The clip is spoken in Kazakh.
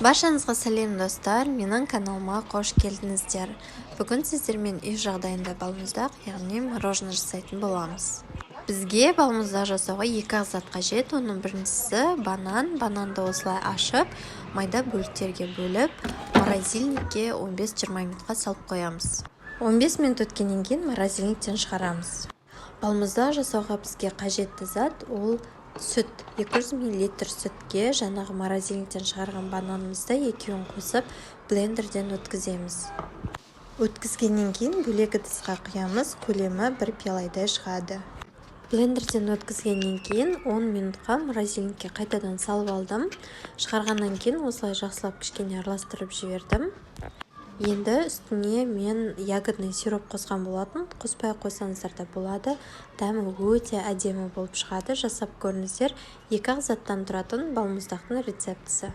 Баршаңызға сәлем достар, менің каналыма қош келдіңіздер. Бүгін сіздермен үй жағдайында балмұздақ, яғни мороженое жасайтын боламыз. Бізге балмұздақ жасауға 2 зат қажет. Оның біріншісі бананды осылай ашып, майда бөліктерге бөліп, морозильникке 15-20 минутқа салып қоямыз. 15 минут өткеннен кейін морозильниктен шығарамыз. Балмұздақ жасауға бізге қажетті зат ол сүт. 200 мл сүтке жаңағы морозильниктен шығарған бананымызды екеуін қосып блендерден өткіземіз. Өткізгеннен кейін бөлек ыдысқа құямыз, көлемі 1 пиалайдай шығады. Блендерден өткізгеннен кейін 10 минутқа морозильникке қайтадан салып алдым. Шығарғаннан кейін осылай жақсылап кішкене араластырып жібердім. Енді үстіне мен ягодный сироп қосқан болатын, қоспай қойсаңыздар да болады. Дәмі өте әдемі болып шығады. Жасап көріңіздер. 2 заттан тұратын балмұздақтың рецептісі.